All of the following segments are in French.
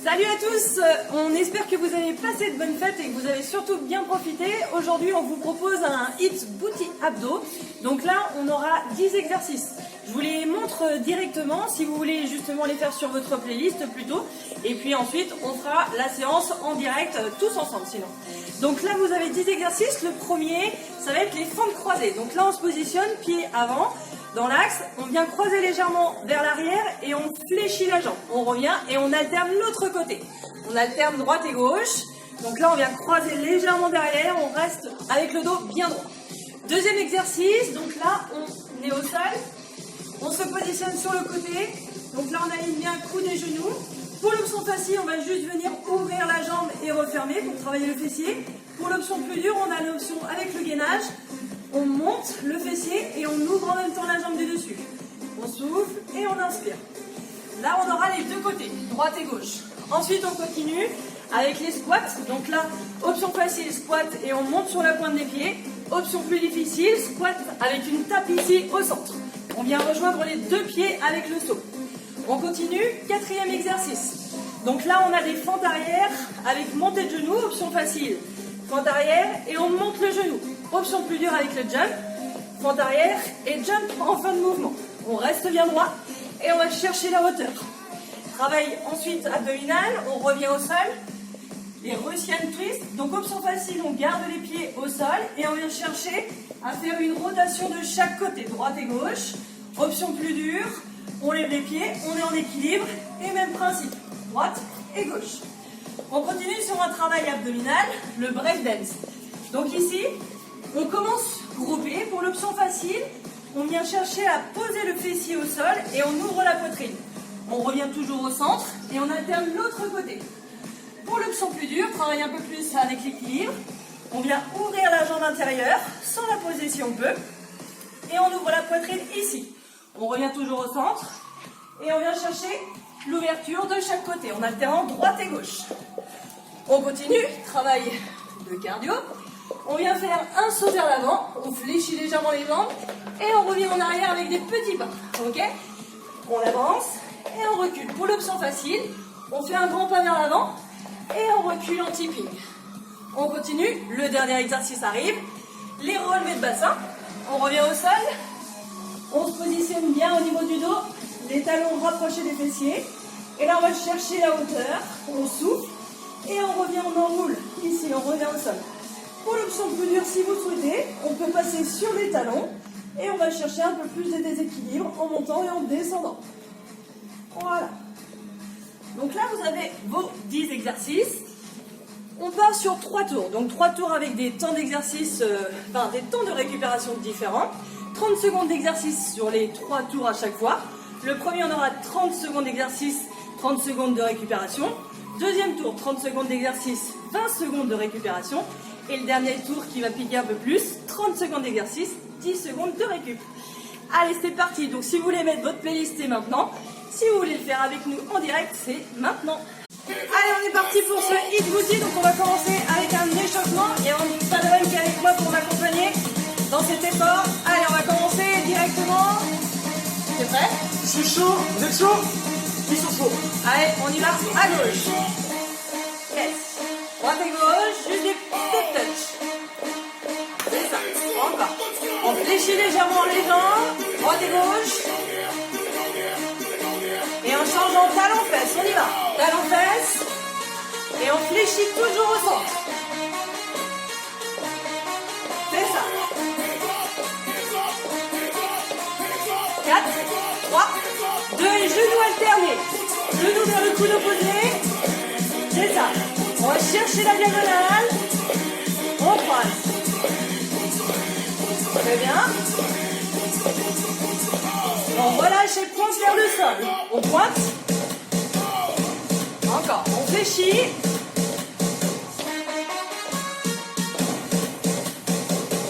Salut à tous, on espère que vous avez passé de bonnes fêtes et que vous avez surtout bien profité. Aujourd'hui on vous propose un HIIT Booty Abdos. Donc là on aura 10 exercices. Je vous les montre directement si vous voulez justement les faire sur votre playlist plutôt. Et puis ensuite on fera la séance en direct tous ensemble sinon. Donc là vous avez 10 exercices. Le premier ça va être les fentes croisées. Donc là on se positionne pied avant. Dans l'axe, on vient croiser légèrement vers l'arrière et on fléchit la jambe. On revient et on alterne l'autre côté. On alterne droite et gauche. Donc là, on vient croiser légèrement derrière. On reste avec le dos bien droit. Deuxième exercice. Donc là, on est au sol. On se positionne sur le côté. Donc là, on aligne bien coude et genoux. Pour l'option facile, on va juste venir ouvrir la jambe et refermer pour travailler le fessier. Pour l'option plus dure, on a l'option avec le gainage. On monte le fessier et on ouvre en même temps la jambe du dessus. On souffle et on inspire. Là, on aura les deux côtés, droite et gauche. Ensuite, on continue avec les squats. Donc là, option facile, squat et on monte sur la pointe des pieds. Option plus difficile, squat avec une tape ici au centre. On vient rejoindre les deux pieds avec le saut. On continue, quatrième exercice. Donc là, on a des fentes arrière avec montée de genoux, option facile. Fente arrière et on monte le genou. Option plus dure avec le jump, fente arrière et jump en fin de mouvement. On reste bien droit et on va chercher la hauteur. Travail ensuite abdominal, on revient au sol. Les Russian twist, donc option facile, on garde les pieds au sol et on vient chercher à faire une rotation de chaque côté, droite et gauche. Option plus dure, on lève les pieds, on est en équilibre et même principe, droite et gauche. On continue sur un travail abdominal, le break dance. Donc ici, on commence groupé. Pour l'option facile, on vient chercher à poser le fessier au sol et on ouvre la poitrine. On revient toujours au centre et on alterne l'autre côté. Pour l'option plus dure, travaille un peu plus avec l'équilibre. On vient ouvrir la jambe intérieure sans la poser si on peut. Et on ouvre la poitrine ici. On revient toujours au centre et on vient chercher l'ouverture de chaque côté en alternant droite et gauche. On continue, travail de cardio. On vient faire un saut vers l'avant, on fléchit légèrement les jambes et on revient en arrière avec des petits pas. Ok? On avance et on recule. Pour l'option facile, on fait un grand pas vers l'avant et on recule en tipping. On continue, le dernier exercice arrive. Les relevés de bassin, on revient au sol, on se positionne bien au niveau du dos, les talons rapprochés des fessiers. Et là, on va chercher la hauteur, on souffle et on revient en enroule. Ici, on revient au sol. Pour l'option plus dure, si vous souhaitez, on peut passer sur les talons et on va chercher un peu plus de déséquilibre en montant et en descendant. Voilà. Donc là, vous avez vos 10 exercices. On part sur 3 tours. Donc 3 tours avec des temps d'exercice, des temps de récupération différents. 30 secondes d'exercice sur les 3 tours à chaque fois. Le premier, on aura 30 secondes d'exercice, 30 secondes de récupération. Deuxième tour, 30 secondes d'exercice, 20 secondes de récupération. Et le dernier tour qui va piquer un peu plus, 30 secondes d'exercice, 10 secondes de récup. Allez, c'est parti. Donc si vous voulez mettre votre playlist, c'est maintenant. Si vous voulez le faire avec nous en direct, c'est maintenant. Allez, on est parti pour ce HIIT Booty. Donc on va commencer avec un échauffement. Il y a un Padrone qui est avec moi pour m'accompagner dans cet effort. Allez, on va commencer directement. T'es prêt? Je suis chaud, vous êtes chaud? Ils sont chauds. Allez, on y va à gauche. Yes. Droite et gauche, juste des step touch. C'est ça, encore. On fléchit légèrement les jambes, droite et gauche. Et on change en talon-fesse, on y va. Talon-fesse. Et on fléchit toujours au centre. C'est ça. 4, 3, 2 et genoux alternés. Genoux vers le coude opposé. C'est ça. On va chercher la diagonale. On croise. Très bien. On relâche et pointe vers le sol. On pointe. Encore. On fléchit.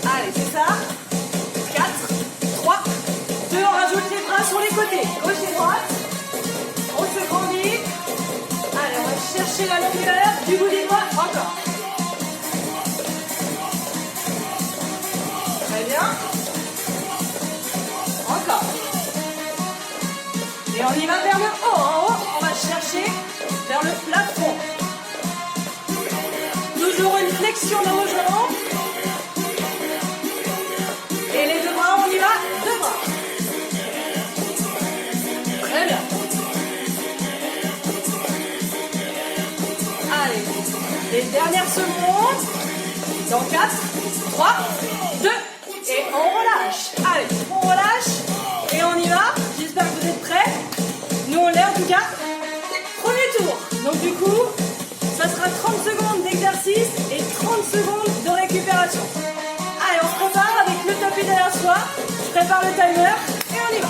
Allez, c'est ça. 4, 3, 2. On rajoute les bras sur les côtés. Gauche et droite. On se grandit. Allez, on va chercher la longueur du bout des doigts. Encore. Très bien. Encore. Et on y va vers le haut. En haut, on va chercher vers vers le plafond. Toujours une flexion de vos jambes. Et les deux bras, on y va, deux bras. Très bien. Allez, les dernières secondes. Dans 4, 3, 2, et on relâche. Allez, on relâche et on y va. J'espère que vous êtes prêts. Nous, on l'est en tout cas. Premier tour. Donc du coup, ça sera 30 secondes d'exercice et 30 secondes de récupération. Allez, on se prépare avec le tapis derrière soi. Je prépare le timer et on y va.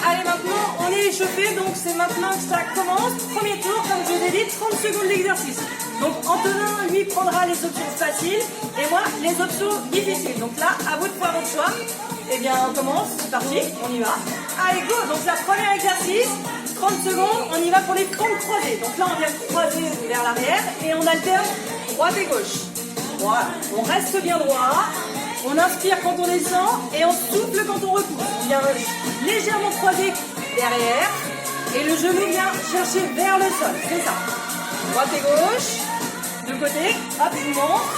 Allez, maintenant, on est échauffé, donc c'est maintenant que ça commence. Premier tour, comme je vous ai dit, 30 secondes d'exercice. Donc Antonin, lui, prendra les options faciles et moi, les options difficiles. Donc là, à vous de faire votre choix. Eh bien, on commence, c'est parti, on y va. Allez, go. Donc la première exercice, 30 secondes, on y va pour les pompes croisées. Donc là, on vient croiser vers l'arrière et on alterne droite et gauche. Voilà, on reste bien droit. On inspire quand on descend et on souffle quand on repousse. On vient légèrement croiser derrière et le genou vient chercher vers le sol. C'est ça. Droite et gauche. De côté. Hop, je vous montre.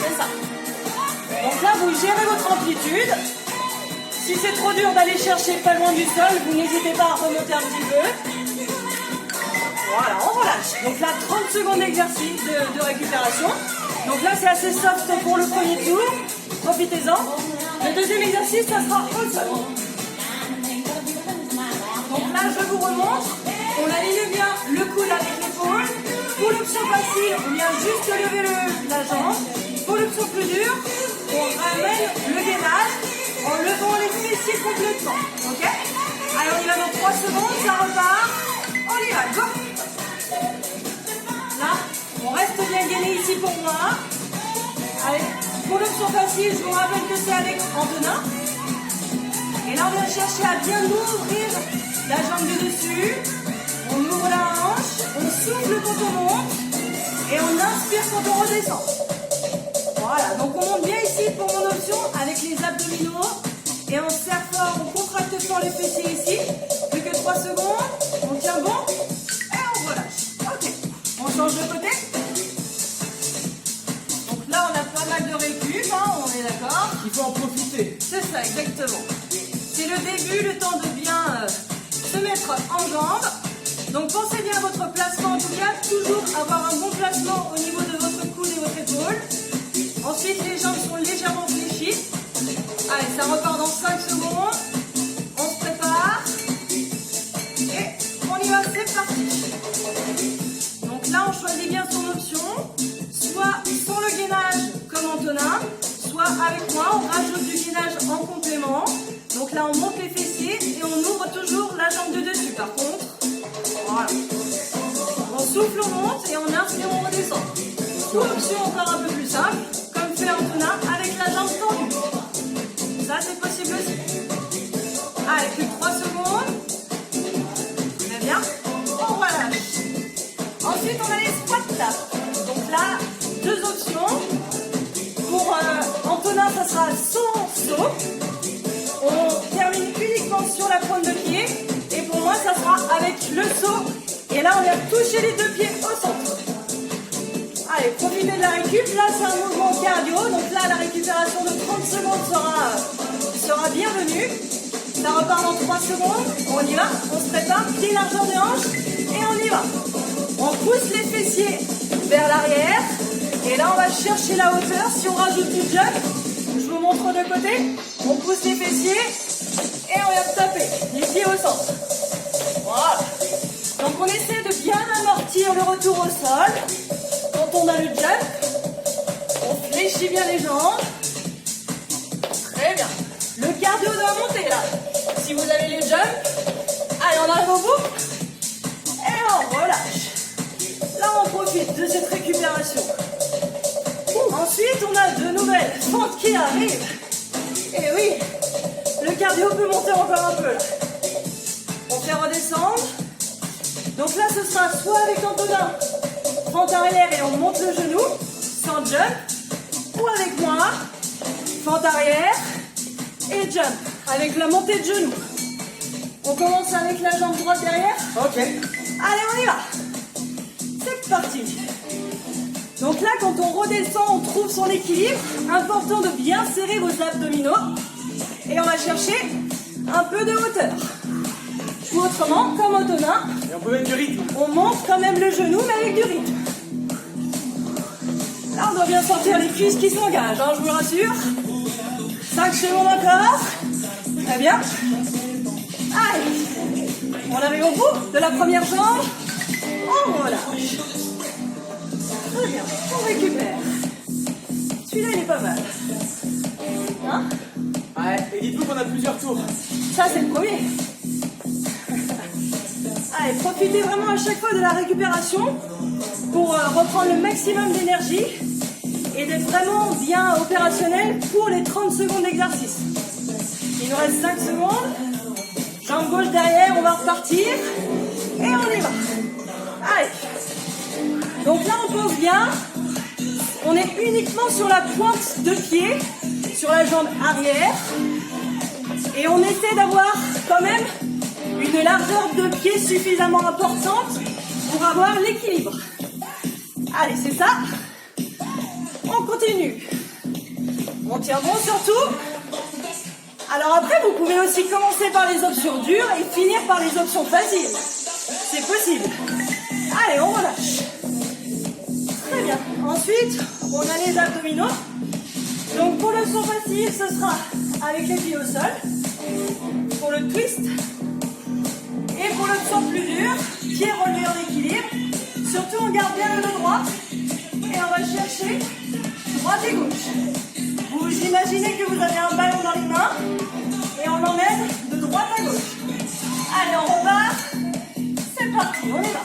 C'est ça. Donc là, vous gérez votre amplitude. Si c'est trop dur d'aller chercher pas loin du sol, vous n'hésitez pas à remonter un petit peu. Voilà, on relâche. Donc là, 30 secondes d'exercice de récupération. Donc là, c'est assez soft pour le premier tour. Profitez-en. Le deuxième exercice, ça sera au sol. Donc là, je vous remontre. On aligne bien le coude avec l'épaule. Pour l'option facile, on vient juste lever la jambe. Pour l'option plus dure, on ramène le gainage en levant les fessiers complètement. Ok? Allez, on y va dans 3 secondes, ça repart. On y va, go! Là, on reste bien gainé ici pour moi. Allez, pour l'option facile, je vous rappelle que c'est avec Antonin. Et là, on vient chercher à bien ouvrir la jambe du dessus. On ouvre la hanche, on souffle quand on monte et on inspire quand on redescend. Voilà, donc on monte bien ici pour mon option avec les abdominaux et on serre fort, on contracte fort les fessiers ici. Plus que 3 secondes, on tient bon et on relâche. Ok, on change de côté. Donc là, on a pas mal de récup, hein, on est d'accord. Il faut en profiter. C'est ça, exactement. C'est le début, le temps de bien se mettre en jambes. Donc pensez bien à votre placement, en tout cas, toujours avoir un bon placement au niveau de votre coude et votre épaule. Ensuite, les jambes sont légèrement fléchies. Allez, ça repart dans 5 secondes. On se prépare. Et on y va, c'est parti. Donc là, on choisit bien son option. Soit sans le gainage, comme Antonin, soit avec moi, on rajoute du gainage en complément. Donc là, on monte les fessiers et on ouvre toujours la jambe de dessus. Par contre, voilà. On souffle, on monte et on inspire, on redescend. Ou option encore un peu plus simple, comme fait Antonin avec la jambe tendue. Ça, c'est possible aussi. Allez, plus que 3 secondes. Très bien. On relâche. Ensuite, on a les squats. Donc là, 2 options. Pour Antonin, ça sera sans saut. On termine uniquement sur la pointe de pied. Et pour moi, ça sera avec le saut. Et là, on vient toucher les 2 pieds au centre. Allez, profitez de la récup. Là, c'est un mouvement cardio. Donc là, la récupération de 30 secondes sera bienvenue. Ça repart dans 3 secondes. On y va. On se prépare. Pied largeur de hanche. Et on y va. On pousse les fessiers vers l'arrière. Et là, on va chercher la hauteur. Si on rajoute du jump, je vous montre de côté. On pousse les fessiers. Et on vient taper les pieds au centre. Voilà. Donc on essaie de bien amortir le retour au sol. Quand on a le jump, on fléchit bien les jambes. Très bien. Le cardio doit monter là. Si vous avez les jumps, allez, on arrive au bout. Et on relâche. Là, on profite de cette récupération. Ensuite, on a de nouvelles fentes qui arrivent. Et oui, le cardio peut monter encore un peu là. On fait redescendre. Donc là, ce sera soit avec Antonin, fente arrière et on monte le genou, sans jump, ou avec moi, fente arrière et jump, avec la montée de genou. On commence avec la jambe droite derrière. Ok. Allez, on y va. C'est parti. Donc là, quand on redescend, on trouve son équilibre. Important de bien serrer vos abdominaux. Et on va chercher un peu de hauteur. Ou autrement, comme Antonin, Et on peut mettre du rythme. on monte quand même le genou, mais avec du rythme. Là, on doit bien sentir les cuisses qui s'engagent, hein, je vous rassure. 5 secondes encore. Très bien. Allez. On arrive au bout de la première jambe. On relâche. Très bien. On récupère. Celui-là, il est pas mal. Hein? Ouais, et dites-vous qu'on a plusieurs tours. Ça, c'est le premier. Allez, profitez vraiment à chaque fois de la récupération pour reprendre le maximum d'énergie et d'être vraiment bien opérationnel pour les 30 secondes d'exercice. Il nous reste 5 secondes. Jambe gauche derrière, on va repartir. Et on y va. Allez. Donc là, on pose bien. On est uniquement sur la pointe de pied, sur la jambe arrière. Et on essaie d'avoir quand même une largeur de pied suffisamment importante pour avoir l'équilibre. Allez, c'est ça. On continue. On tient bon surtout. Alors après, vous pouvez aussi commencer par les options dures et finir par les options faciles. C'est possible. Allez, on relâche. Très bien. Ensuite, on a les abdominaux. Donc pour le son facile, ce sera avec les pieds au sol. Pour le twist. Et pour le son plus dur, pieds relevés en équilibre. Surtout, on garde bien le dos droit. Et on va chercher droite et gauche. Vous imaginez que vous avez un ballon dans les mains. Et on l'emmène de droite à gauche. Allez, on repart. C'est parti, on y va.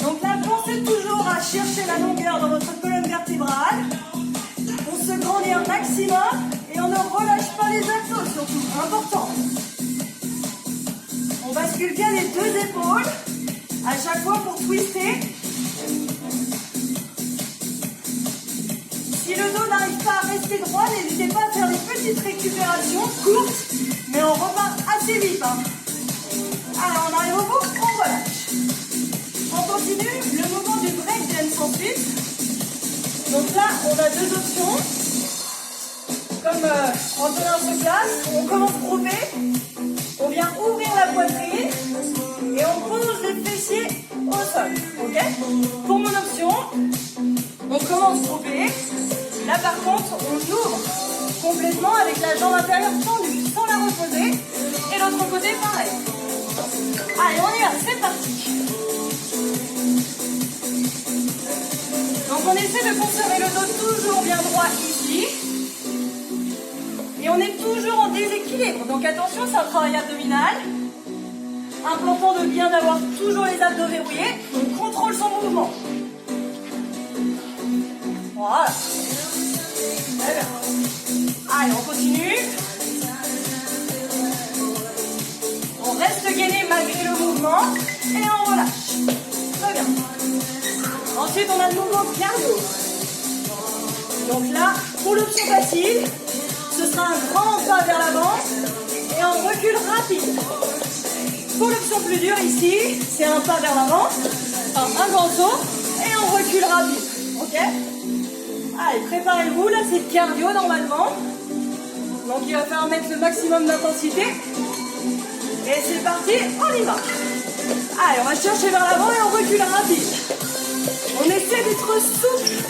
Donc là, pensez toujours à chercher la longueur dans votre colonne vertébrale. On se grandit un maximum et on ne relâche pas les abdos, surtout, important. On bascule bien les deux épaules à chaque fois pour twister. Si le dos n'arrive pas à rester droit, n'hésitez pas à faire des petites récupérations courtes, mais on repart assez vite. Hein. Alors on arrive au bout, on relâche. On continue le mouvement du break dance ensuite. Donc là, on a deux options. Comme Antonin se place, on commence groupé, on vient ouvrir la poitrine et on pose les fessiers au sol. Ok? Pour mon option, on commence groupé. Là par contre, on ouvre complètement avec la jambe intérieure tendue, sans la reposer. Et l'autre côté, pareil. Allez, on y va, c'est parti. Donc on essaie de conserver le dos toujours bien droit ici. Et on est toujours en déséquilibre. Donc attention, c'est un travail abdominal. Important de bien avoir toujours les abdos verrouillés. On contrôle son mouvement. Voilà. Très bien. Allez, on continue. On reste gainé malgré le mouvement. Et on relâche. Très bien. Ensuite, on a le mouvement cardio. Donc là, pour l'option facile, ce sera un grand pas vers l'avant et on recule rapide. Pour l'option plus dure ici, c'est un pas vers l'avant, un grand saut et on recule rapide. Ok? Allez, préparez-vous, là c'est le cardio normalement. Donc il va falloir mettre le maximum d'intensité. Et c'est parti, on y va. Allez, on va chercher vers l'avant et on recule rapide. On essaie d'être souple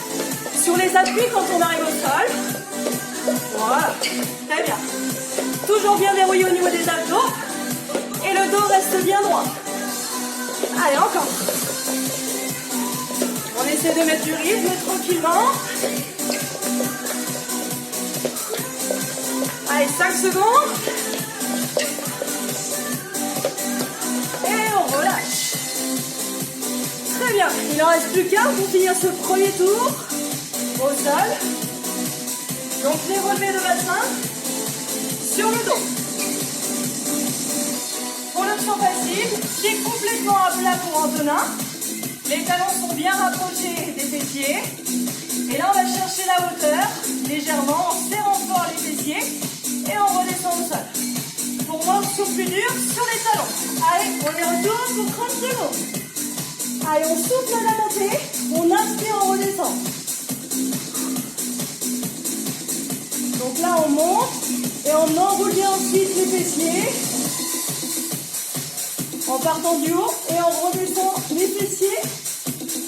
sur les appuis quand on arrive au sol. Voilà, très bien. Toujours bien verrouillé au niveau des abdos. Et le dos reste bien droit. Allez, encore. On essaie de mettre du rythme tranquillement. Allez, 5 secondes. Et on relâche. Très bien. Il n'en reste plus qu'un pour finir ce premier tour. Au sol. Donc les relevés de bassin sur le dos. Pour l'option facile, pied complètement à plat pour Antonin. Les talons sont bien rapprochés des fessiers. Et là on va chercher la hauteur légèrement en serrant fort les fessiers et on redescend au sol. pour morceaux plus durs sur les talons. Allez, on y retourne pour 30 secondes. Allez, on souffle à la montée, on inspire, on redescend. Donc là, on monte et on enroule bien ensuite les fessiers. En partant du haut et on redescend les fessiers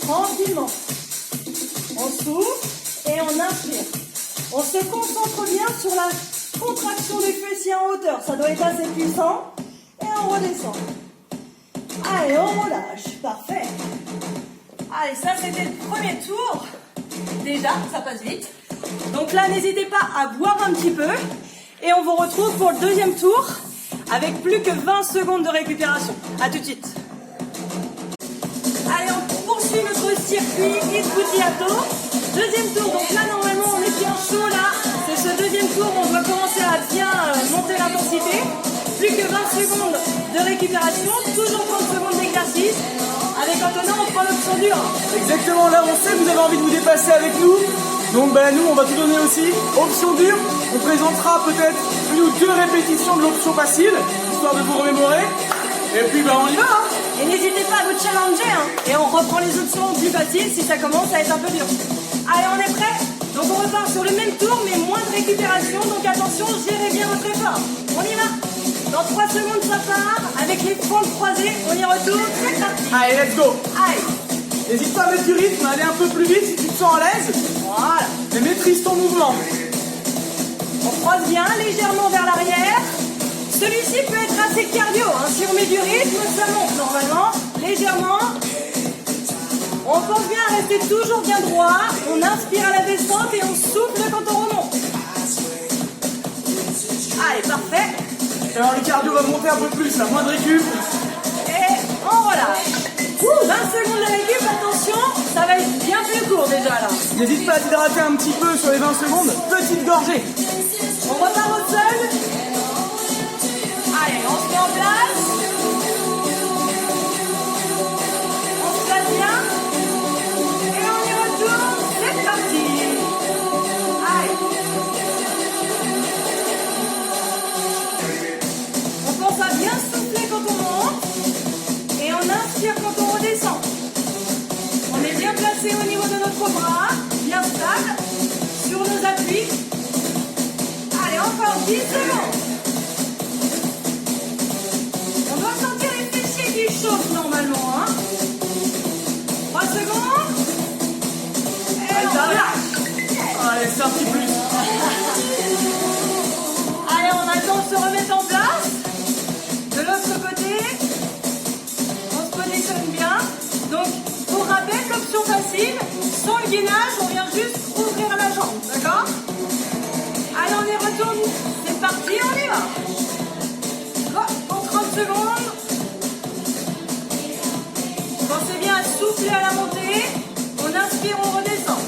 tranquillement. On souffle et on inspire. On se concentre bien sur la contraction des fessiers en hauteur. Ça doit être assez puissant. Et on redescend. Allez, on relâche. Parfait. Allez, ça c'était le premier tour. Déjà, ça passe vite. Donc là, n'hésitez pas à boire un petit peu. Et on vous retrouve pour le deuxième tour avec plus que 20 secondes de récupération. A tout de suite. Allez, on poursuit notre circuit Hit Booty Abdo. Deuxième tour. Donc là, normalement, on est bien chaud là. C'est ce deuxième tour où on doit commencer à bien monter l'intensité. Plus que 20 secondes de récupération. Toujours 30 secondes d'exercice. Avec Antonin, on prend l'option dure. Exactement, là on sait que vous avez envie de vous dépasser avec nous. Donc nous on va tout donner aussi. Option dure, on présentera peut-être 1 ou 2 répétitions de l'option facile, histoire de vous remémorer. Et puis on y va hein. Et n'hésitez pas à vous challenger hein. Et on reprend les options plus faciles si ça commence à être un peu dur. Allez, on est prêt? Donc on repart sur le même tour mais moins de récupération. Donc attention, gérez bien votre effort. On y va. Dans 3 secondes ça part. Avec les fentes croisées, on y retourne. C'est parti. Allez, let's go. Allez. N'hésite pas à mettre du rythme, à aller un peu plus vite si tu te sens à l'aise. Voilà. Mais maîtrise ton mouvement. On croise bien légèrement vers l'arrière. Celui-ci peut être assez cardio. Hein. Si on met du rythme, ça monte normalement. Légèrement. On pense bien à rester toujours bien droit. On inspire à la descente et on souffle quand on remonte. Allez, parfait. Alors le cardio va monter un peu plus, là, moins de récup. Et on relâche. 20 secondes de récup, attention, ça va être bien plus court déjà là. N'hésite pas à t'hydrater un petit peu sur les 20 secondes. Petite gorgée. On repart au sol. Allez, on se met en place. On se place bien. Et on y retourne. C'est parti. Allez. On pense à bien souffler quand on monte. Et on inspire quand on redescend. On est bien placé au niveau de notre bras. Bien stable. Sur nos appuis. Allez, encore 10 secondes. On doit sentir les fessiers qui chauffent normalement. Hein. 3 secondes. Et on relâche. Allez, c'est un petit plus. Allez, on attend de se remettre en place. De l'autre côté, on se positionne bien. Donc, pour rappel, l'option facile, sans le gainage, on vient juste ouvrir la jambe. D'accord? Allez, on y retourne. C'est parti, on y va. En 30 secondes. Pensez bien à souffler à la montée. On inspire, on redescend.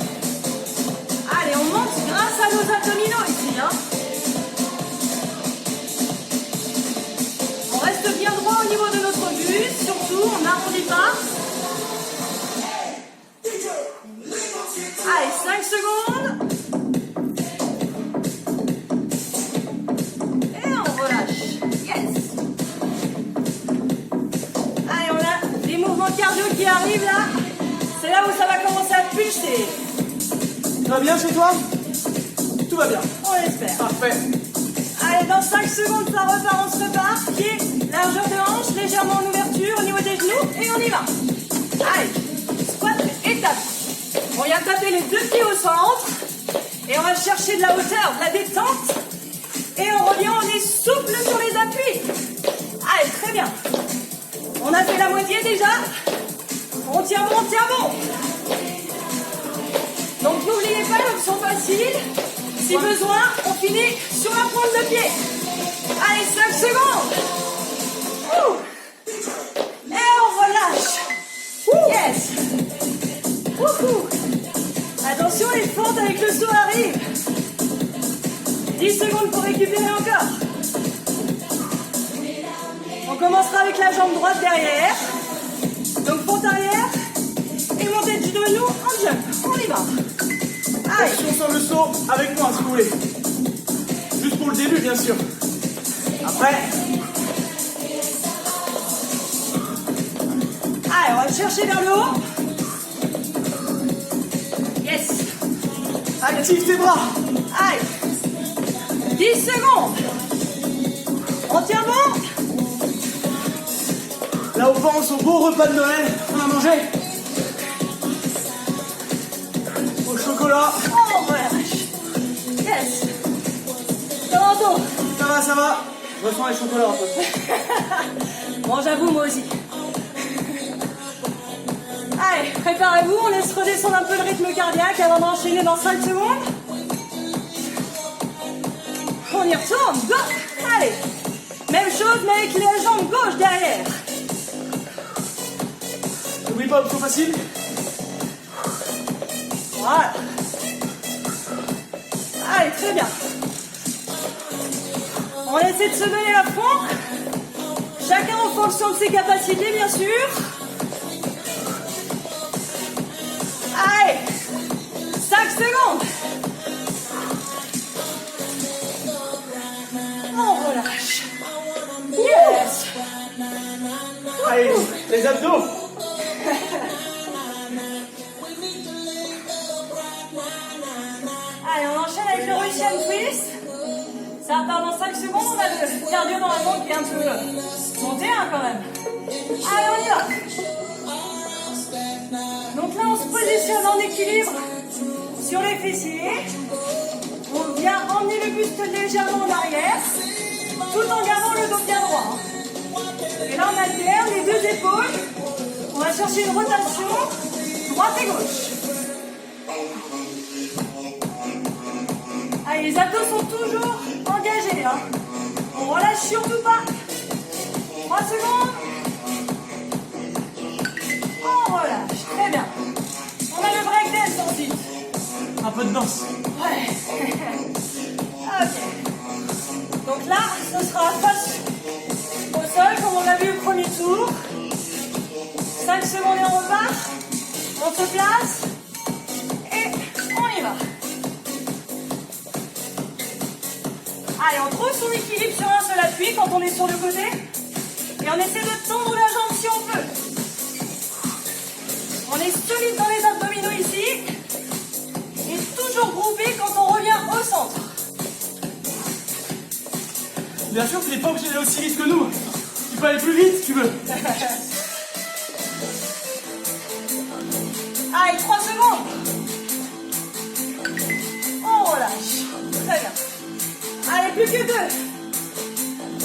Allez, on monte grâce à nos abdominaux ici. Hein. On reste bien droit au niveau de notre buste. Surtout, on n'arrondit pas. Allez, 5 secondes. Et on relâche. Yes. Allez, on a les mouvements cardio qui arrivent là. C'est là où ça va commencer à pulser. Tout va bien chez toi? Tout va bien. On l'espère. Parfait. Allez, dans 5 secondes, ça repart, on se repart. Pied, largeur de hanche, légèrement en ouverture au niveau des genoux. Et on y va. Allez, squat et tape. On vient taper les 2 pieds au centre. Et on va chercher de la hauteur, de la détente. Et on revient, on est souple sur les appuis. Allez, très bien. On a fait la moitié déjà. On tient bon, on tient bon. Donc n'oubliez pas l'option facile. Si besoin, on finit sur la pointe de pied. Allez, 5 secondes. Ouh. Et on relâche. Yes. Wouhou. Attention, les fentes avec le saut arrivent. 10 secondes pour récupérer encore. On commencera avec la jambe droite derrière. Donc fente arrière. Et montée du genou en jump. On y va. Allez. Attention sur le saut avec moi si vous voulez. Juste pour le début bien sûr. Après, Allez, on va le chercher vers le haut. Yes. Active tes bras. Allez. 10 secondes. On tient bon. Là, on pense au beau repas de Noël qu'on a mangé. Au chocolat. Oh, voilà. Yes. Toronto. Ça va. Je ressens les chocolats un peu. Bon, j'avoue, moi aussi. Allez, préparez-vous, on laisse redescendre un peu le rythme cardiaque avant d'enchaîner dans 5 secondes. On y retourne, go. Allez. Même chose, mais avec les jambes gauche derrière. N'oublie pas, option facile. Voilà. Allez, très bien. On essaie de se donner la fond. Chacun en fonction de ses capacités, bien sûr. Allez, 5 secondes. On relâche. Yes. Allez, les abdos. Allez, on enchaîne avec le Russian twist. Ça part dans 5 secondes. On a le cardio normalement qui est un peu monté quand même. Allez, on y va. Donc là, on se positionne en équilibre sur les fessiers. On vient emmener le buste légèrement en arrière, tout en gardant le dos bien droit. Et là, on alterne les deux épaules. On va chercher une rotation droite et gauche. Allez, les abdos sont toujours engagés. Hein. On relâche surtout pas. 3 secondes. On relâche. Très bien. On a le breakdance ensuite. Un peu de danse. Ouais. Ok. Donc là, ce sera face au sol, comme on l'a vu au premier tour. 5 secondes et on repart. On se place. Et on y va. Allez, on trouve son équilibre sur un seul appui quand on est sur le côté. Et on essaie de tendre la jambe si on peut. On est solide dans les abdominaux ici. Et toujours groupé quand on revient au centre. Bien sûr, tu n'es pas obligé d'aller aussi vite que nous. Tu peux aller plus vite si tu veux. Allez, 3 secondes. On relâche. Très bien. Allez, plus que 2.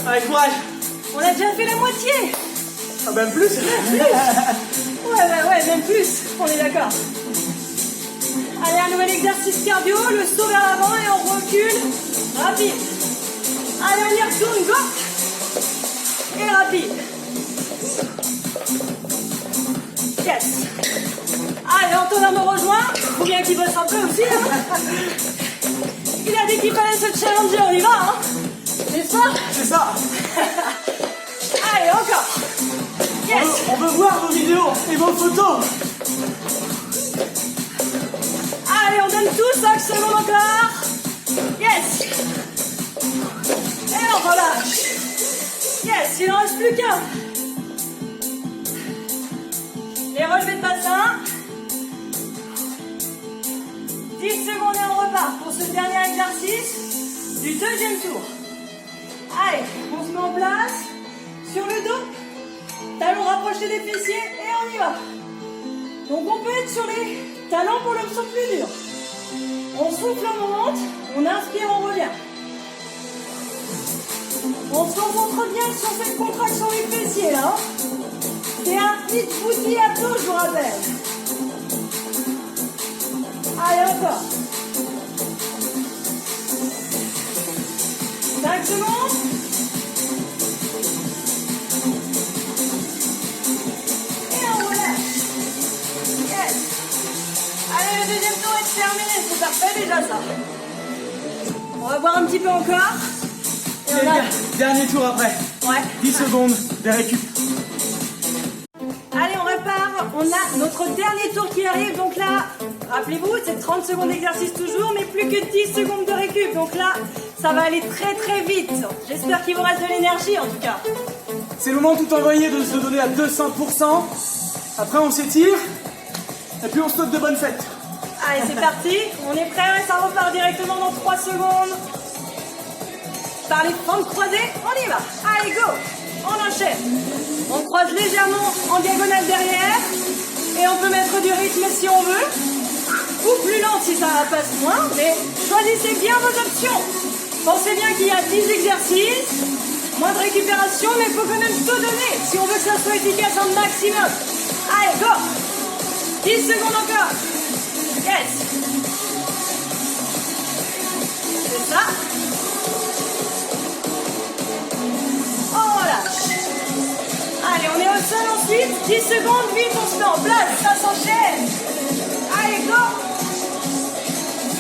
Allez, courage. On a déjà fait la moitié. Ah, même plus. Ouais, même plus. On est d'accord. Allez, un nouvel exercice cardio. Le saut vers l'avant et on recule. Rapide. Allez, on y retourne. Go. Et rapide. Yes. Allez, Antonin me rejoint. Faut bien qu'il bosse un peu aussi. Hein. Il a dit qu'il fallait se challenger. On y va. Hein. C'est ça? C'est ça. Allez, encore. Yes. On veut voir vos vidéos et vos photos. Allez, on donne tout, 5 secondes encore. Yes. Et on relâche. Yes, il n'en reste plus qu'un. Les relevés de bassin. 10 secondes et on repart pour ce dernier exercice du deuxième tour. Allez, on se met en place. Sur le dos. Talons rapprochés des fessiers et on y va. Donc on peut être sur les talons pour l'option plus dure. On souffle, on monte, on inspire, on revient. On se concentre bien sur cette contraction des fessiers là. C'est un hit booty abdos, je vous rappelle. Allez, encore. 5 secondes. Et on relâche. Yes. Allez, le deuxième tour est terminé. C'est parfait déjà ça. On va voir un petit peu encore. Et on a... Dernier tour après. Ouais. 10 secondes de récup. Allez, on repart. On a notre dernier tour qui arrive. Donc là, rappelez-vous, c'est 30 secondes d'exercice toujours, mais plus que 10 secondes de récup. Donc là, ça va aller très très vite. J'espère qu'il vous reste de l'énergie en tout cas. C'est le moment tout envoyé de se donner à 200%. Après, on s'étire. Et puis, on saute de bonne fête. Allez, c'est parti. On est prêt, ça repart directement dans 3 secondes. Par les fentes croisées, on y va. Allez, go. On enchaîne. On croise légèrement en diagonale derrière. Et on peut mettre du rythme si on veut. Ou plus lent si ça passe moins. Mais choisissez bien vos options. Pensez bien qu'il y a 10 exercices. Moins de récupération, mais il faut quand même tout donner si on veut que ça soit efficace un maximum. Allez, go. 10 secondes encore. Yes. C'est ça. On relâche. Allez, on est au sol ensuite. 10 secondes, vite, on se met en place. Ça s'enchaîne. Allez, go.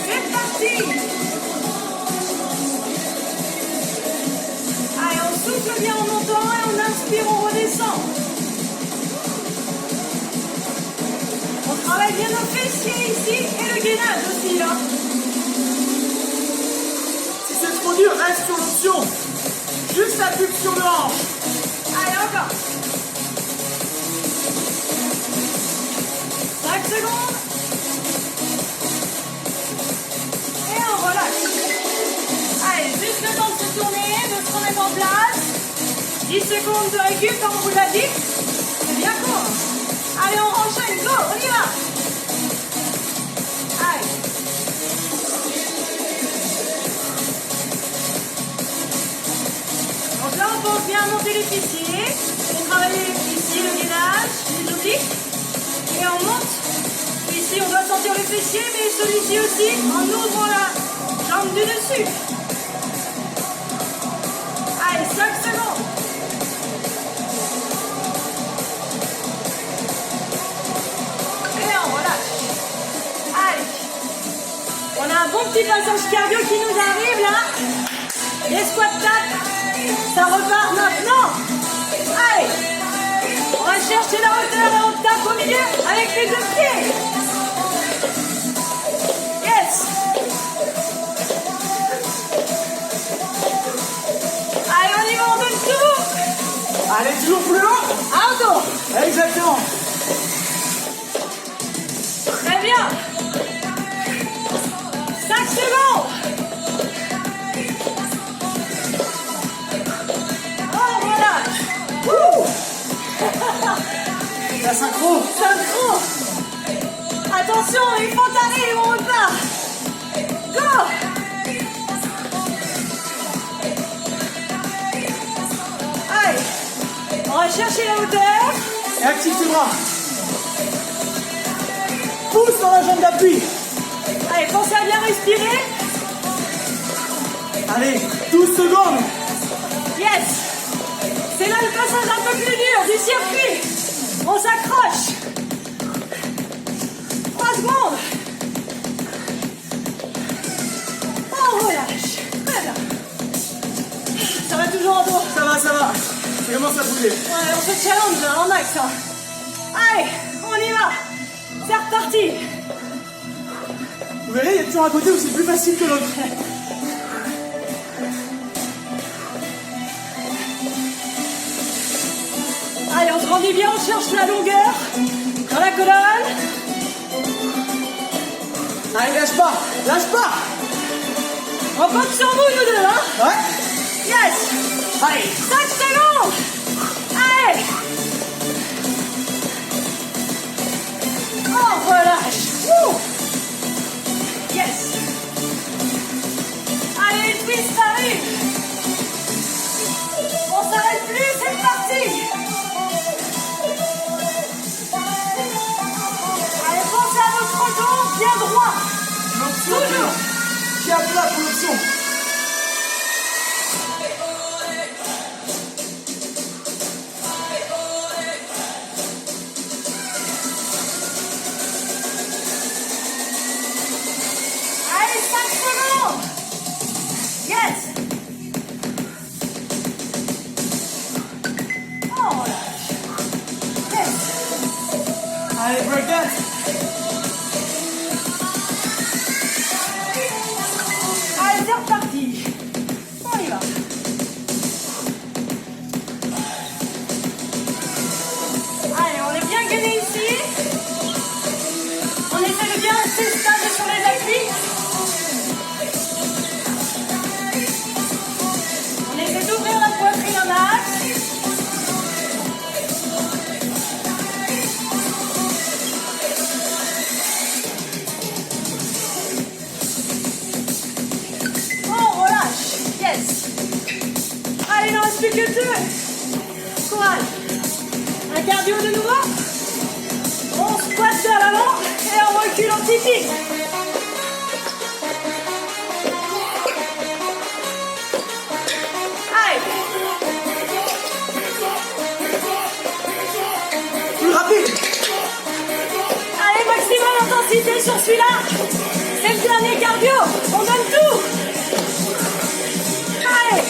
C'est parti. Allez, on souffle bien en montant et on inspire, on redescend. On travaille bien nos fessiers ici et le gainage aussi. Hein. Si c'est trop dur, reste sur l'option. Juste la pulsion de hanche. Allez, encore. 5 secondes. Et on relâche. Allez, juste le temps de se tourner, de se remettre en place. 10 secondes de récup, comme on vous l'a dit. C'est bien court. Allez, on enchaîne. Go, on y va. Allez. Donc là, on pense bien monter les fessiers. On travaille ici le gainage, les obliques. Et on monte. Ici, on doit sentir le fessier, mais celui-ci aussi, en ouvrant la jambe du dessus. Allez, 5 secondes. Et on relâche. Allez. On a un bon petit passage cardio qui nous arrive là. Les squats tap. Ça repart maintenant. Allez. On va chercher la hauteur et on tape au milieu avec les 2 pieds. Yes. Allez, on y va, on donne tout. Allez, toujours plus haut. Encore. Exactement. Très bien. 5 secondes. On relâche. Wouh. La synchro. Synchro. Attention, les fentes arrivent, on repart. Go. Allez. On va chercher la hauteur. Et active tes bras. Pousse dans la jambe d'appui. Allez, pensez à bien respirer. Allez, 12 secondes. Yes. C'est là le passage un peu plus dur du circuit. On s'accroche. 3 secondes. On relâche. Très bien. Ça va toujours en dos. Ça va, ça va. Ça commence à bouger. Ouais, on se challenge là, en max. Hein. Allez, on y va. C'est reparti. Vous verrez, il y a toujours un côté où c'est plus facile que l'autre. Allez, on se rendit bien, on cherche la longueur dans la colonne. Allez, lâche pas. Lâche pas. On compte sur vous, nous deux, hein. Ouais. Yes. Allez. 5 secondes. Allez. On relâche. Wouh. Yes. Allez, le twist arrive. On s'arrête plus, c'est parti. Allez, pensez à votre dos bien droit. L'option. Toujours. Qui a plat pour l'option. Allez, 5 secondes. Yes. Oh, relâche. Yes. Allez, break dance. Allez, c'est reparti. On y va. Allez, on est bien gainé ici. Courage. Un cardio de nouveau. On squatte vers l'avant et on recule en typique. Allez. Plus rapide. Allez, maximum intensité sur celui-là. C'est le dernier cardio. On donne tout. Allez.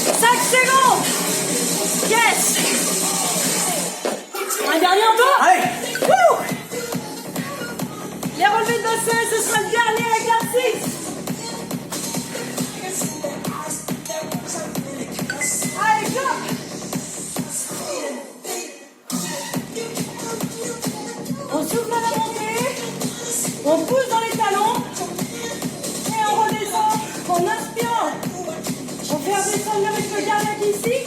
5 secondes. Yes. Un dernier encore. Allez. Wouh. Les relevés de bassin, ce sera le dernier exercice. Allez, go. On souffle à la montée, on pousse dans les talons et on redescend en inspirant. On fait un descendre avec le cardiaque ici.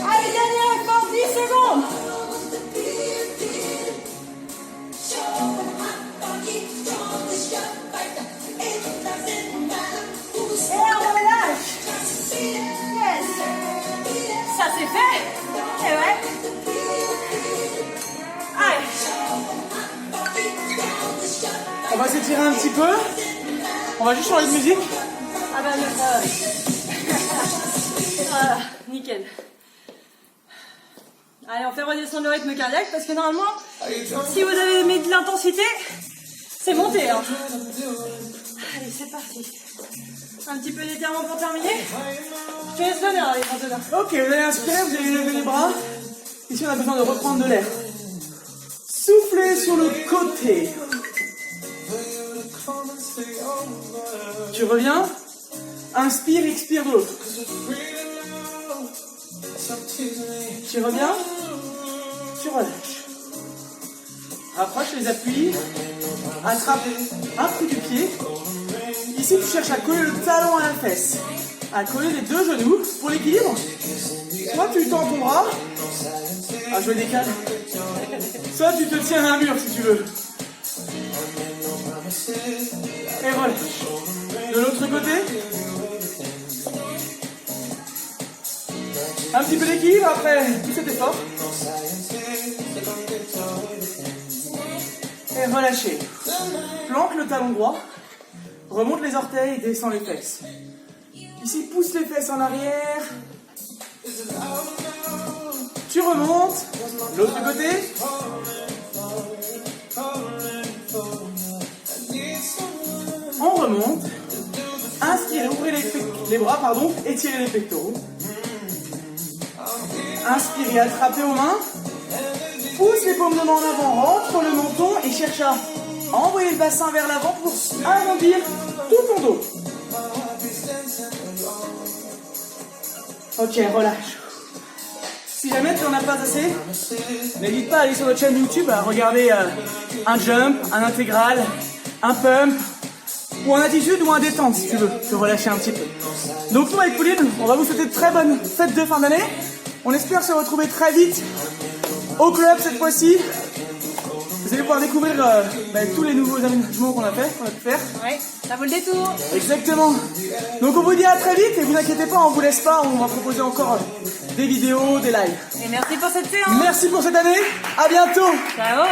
Allez, dernier effort, 10 secondes. Et on relâche. Yes. Ça c'est fait. Et ouais. Allez. On va s'étirer un petit peu. On va juste changer de musique. Ah bah voilà, nickel. Allez, on fait redescendre le rythme cardiaque parce que normalement, si vous avez mis de l'intensité, c'est monté. Hein. Allez, c'est parti. Un petit peu d'étirement pour terminer. Je te laisse l'honneur, allez, Antonin. Ok, vous allez inspirer, vous allez lever les bras. Ici, on a besoin de reprendre de l'air. Soufflez sur le côté. Tu reviens. Inspire, expire de l'autre. Tu reviens. Tu relâches. Rapproche les appuis. Attrape un coup du pied. Ici, tu cherches à coller le talon à la fesse. À coller les deux genoux pour l'équilibre. Soit tu tends ton bras. Ah, je le décale. Soit tu te tiens à un mur si tu veux. Et relâche. De l'autre côté. Un petit peu d'équilibre après tout cet effort. Et relâchez. Planque le talon droit. Remonte les orteils et descend les fesses. Ici, pousse les fesses en arrière. Tu remontes. L'autre côté. On remonte. Inspirez, ouvrez les bras, étirez les pectoraux. Inspirez, attrapez aux mains. Pousse les paumes de main en avant, rentre le menton et cherche à envoyer le bassin vers l'avant pour arrondir tout ton dos. Ok, relâche. Si jamais tu n'en as pas assez, n'hésite pas à aller sur notre chaîne YouTube, à regarder un jump, un intégral, un pump, ou en attitude ou en détente si tu veux, te relâcher un petit peu. Donc nous avec Pauline, on va vous souhaiter de très bonnes fêtes de fin d'année. On espère se retrouver très vite au club cette fois-ci. Vous allez pouvoir découvrir tous les nouveaux aménagements qu'on a pu faire. Ouais, ça vaut le détour. Exactement. Donc on vous dit à très vite et vous inquiétez pas, on vous laisse pas, on va proposer encore des vidéos, des lives. Et merci pour cette séance. Merci pour cette année, à bientôt. Ciao.